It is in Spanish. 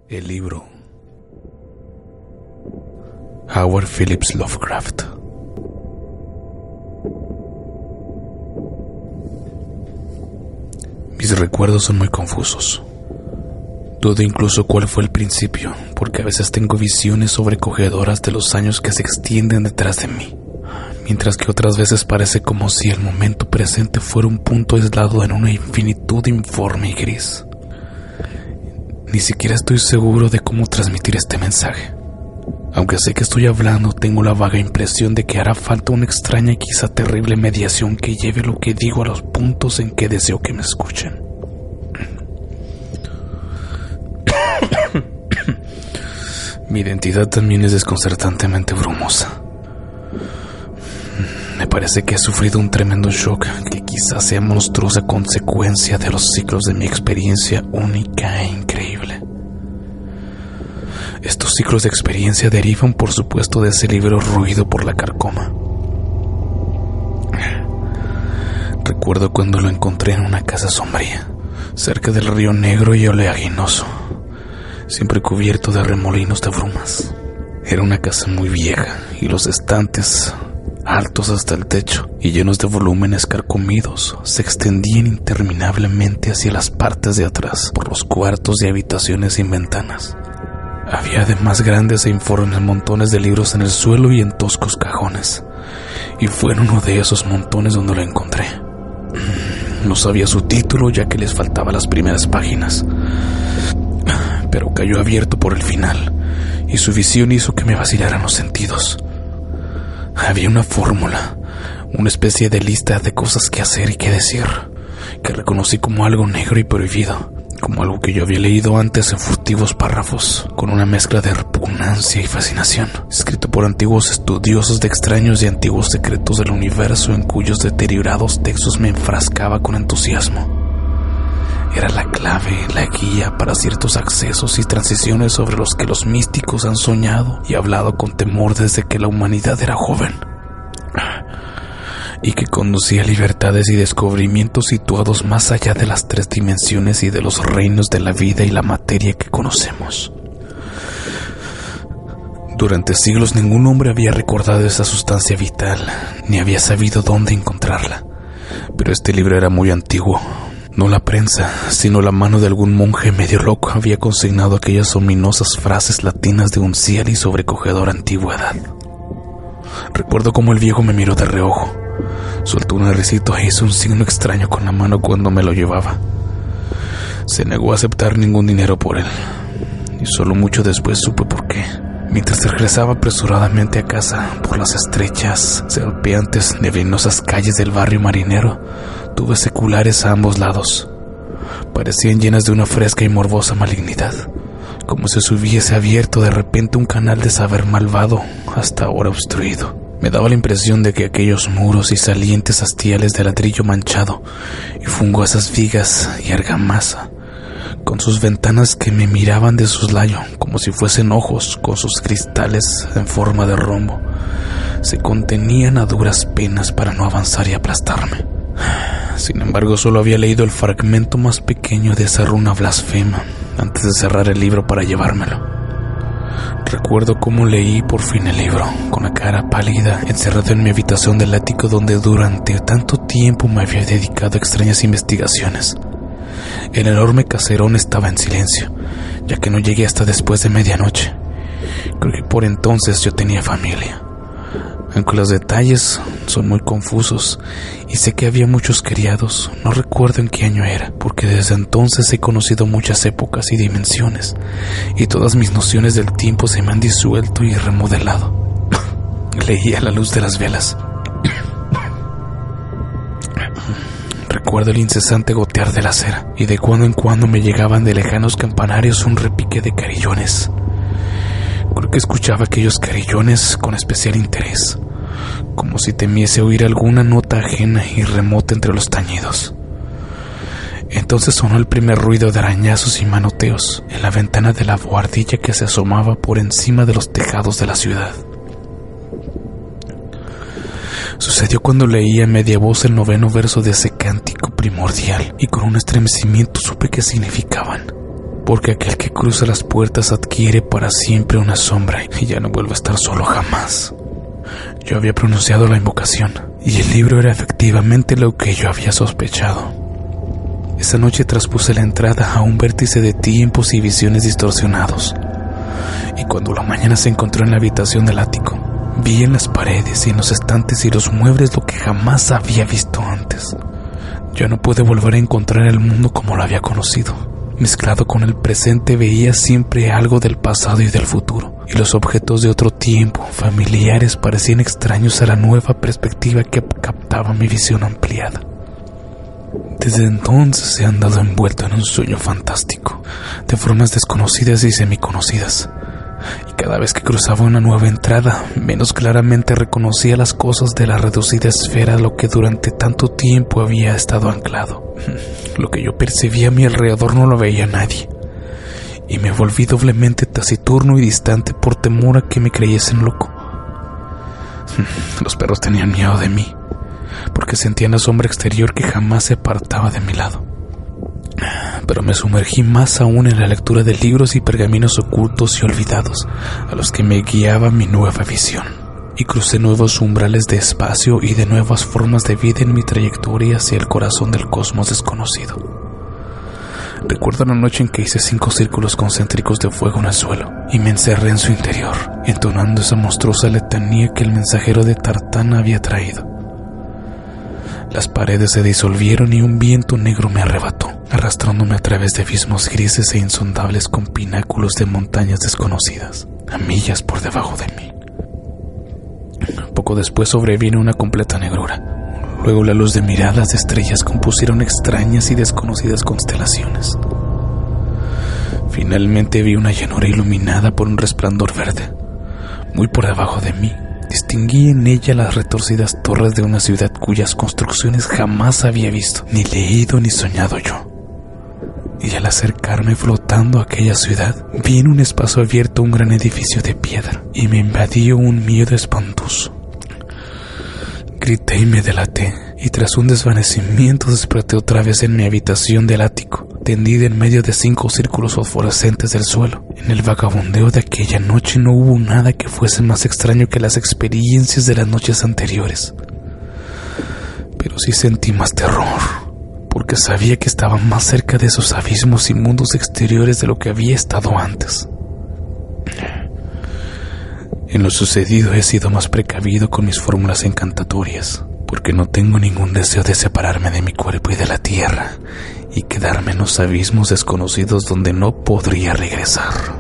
El libro. Howard Phillips Lovecraft. Mis recuerdos son muy confusos. Dudo incluso cuál fue el principio, porque a veces tengo visiones sobrecogedoras de los años que se extienden detrás de mí, mientras que otras veces parece como si el momento presente fuera un punto aislado en una infinitud informe y gris. Ni siquiera estoy seguro de cómo transmitir este mensaje. Aunque sé que estoy hablando, tengo la vaga impresión de que hará falta una extraña y quizá terrible mediación que lleve lo que digo a los puntos en que deseo que me escuchen. Mi identidad también es desconcertantemente brumosa. Me parece que he sufrido un tremendo shock que quizás sea monstruosa consecuencia de los ciclos de mi experiencia única e increíble. Estos ciclos de experiencia derivan, por supuesto, de ese libro roído por la carcoma. Recuerdo cuando lo encontré en una casa sombría, cerca del río Negro y oleaginoso, siempre cubierto de remolinos de brumas. Era una casa muy vieja y los estantes, altos hasta el techo y llenos de volúmenes carcomidos, se extendían interminablemente hacia las partes de atrás, por los cuartos y habitaciones sin ventanas. Había además grandes e informes montones de libros en el suelo y en toscos cajones, y fue en uno de esos montones donde lo encontré. No sabía su título, ya que les faltaban las primeras páginas, pero cayó abierto por el final, y su visión hizo que me vacilaran los sentidos. Había una fórmula, una especie de lista de cosas que hacer y que decir, que reconocí como algo negro y prohibido, como algo que yo había leído antes en furtivos párrafos, con una mezcla de repugnancia y fascinación, escrito por antiguos estudiosos de extraños y antiguos secretos del universo, en cuyos deteriorados textos me enfrascaba con entusiasmo. Era la clave, la guía para ciertos accesos y transiciones sobre los que los místicos han soñado y hablado con temor desde que la humanidad era joven, y que conducía a libertades y descubrimientos situados más allá de las 3 dimensiones y de los reinos de la vida y la materia que conocemos. Durante siglos ningún hombre había recordado esa sustancia vital, ni había sabido dónde encontrarla, pero este libro era muy antiguo. No la prensa, sino la mano de algún monje medio loco había consignado aquellas ominosas frases latinas de uncial y sobrecogedora antigüedad. Recuerdo cómo el viejo me miró de reojo, soltó un risito e hizo un signo extraño con la mano cuando me lo llevaba. Se negó a aceptar ningún dinero por él, y solo mucho después supe por qué. Mientras regresaba apresuradamente a casa por las estrechas, serpeantes, neblinosas calles del barrio marinero, tuve seculares a ambos lados. Parecían llenas de una fresca y morbosa malignidad, como si se hubiese abierto de repente un canal de saber malvado, hasta ahora obstruido. Me daba la impresión de que aquellos muros y salientes hastiales de ladrillo manchado y fungosas vigas y argamasa, con sus ventanas que me miraban de soslayo como si fuesen ojos con sus cristales en forma de rombo, se contenían a duras penas para no avanzar y aplastarme. Sin embargo, solo había leído el fragmento más pequeño de esa runa blasfema antes de cerrar el libro para llevármelo. Recuerdo cómo leí por fin el libro, con la cara pálida, encerrado en mi habitación del ático donde durante tanto tiempo me había dedicado a extrañas investigaciones. El enorme caserón estaba en silencio, ya que no llegué hasta después de medianoche. Creo que por entonces yo tenía familia, aunque los detalles son muy confusos y sé que había muchos criados. No recuerdo en qué año era, porque desde entonces he conocido muchas épocas y dimensiones, y todas mis nociones del tiempo se me han disuelto y remodelado. Leí a la luz de las velas. Recuerdo el incesante gotear de la cera, y de cuando en cuando me llegaban de lejanos campanarios un repique de carillones. Creo que escuchaba aquellos carillones con especial interés, como si temiese oír alguna nota ajena y remota entre los tañidos. Entonces sonó el primer ruido de arañazos y manoteos en la ventana de la buhardilla que se asomaba por encima de los tejados de la ciudad. Sucedió cuando leía a media voz el 9º verso de ese cántico primordial, y con un estremecimiento supe qué significaban. porque aquel que cruza las puertas adquiere para siempre una sombra y ya no vuelve a estar solo jamás. Yo había pronunciado la invocación y el libro era efectivamente lo que yo había sospechado. Esa noche traspuse la entrada a un vértice de tiempos y visiones distorsionados, y cuando la mañana se encontró en la habitación del ático, vi en las paredes y en los estantes y los muebles lo que jamás había visto antes. Yo no pude volver a encontrar el mundo como lo había conocido. Mezclado con el presente veía siempre algo del pasado y del futuro, y los objetos de otro tiempo, familiares, parecían extraños a la nueva perspectiva que captaba mi visión ampliada. Desde entonces he andado envuelto en un sueño fantástico, de formas desconocidas y semiconocidas, y cada vez que cruzaba una nueva entrada, menos claramente reconocía las cosas de la reducida esfera a lo que durante tanto tiempo había estado anclado. Lo que yo percibía a mi alrededor no lo veía nadie, y me volví doblemente taciturno y distante por temor a que me creyesen loco. Los perros tenían miedo de mí, porque sentían la sombra exterior que jamás se apartaba de mi lado. Pero me sumergí más aún en la lectura de libros y pergaminos ocultos y olvidados, a los que me guiaba mi nueva visión, y crucé nuevos umbrales de espacio y de nuevas formas de vida en mi trayectoria hacia el corazón del cosmos desconocido. Recuerdo la noche en que hice 5 círculos concéntricos de fuego en el suelo, y me encerré en su interior, entonando esa monstruosa letanía que el mensajero de Tartán había traído. Las paredes se disolvieron y un viento negro me arrebató, arrastrándome a través de abismos grises e insondables con pináculos de montañas desconocidas, a millas por debajo de mí. Poco después sobrevino una completa negrura. Luego la luz de miradas de estrellas compusieron extrañas y desconocidas constelaciones. Finalmente vi una llanura iluminada por un resplandor verde. Muy por debajo de mí, distinguí en ella las retorcidas torres de una ciudad cuyas construcciones jamás había visto, ni leído ni soñado yo. Y al acercarme flotando a aquella ciudad, vi en un espacio abierto un gran edificio de piedra, y me invadió un miedo espantoso. Grité y me delaté, y tras un desvanecimiento desperté otra vez en mi habitación del ático, tendida en medio de 5 círculos fosforescentes del suelo. En el vagabundeo de aquella noche no hubo nada que fuese más extraño que las experiencias de las noches anteriores. Pero sí sentí más terror, porque sabía que estaba más cerca de esos abismos y mundos exteriores de lo que había estado antes. En lo sucedido he sido más precavido con mis fórmulas encantatorias, porque no tengo ningún deseo de separarme de mi cuerpo y de la tierra, y quedarme en los abismos desconocidos donde no podría regresar.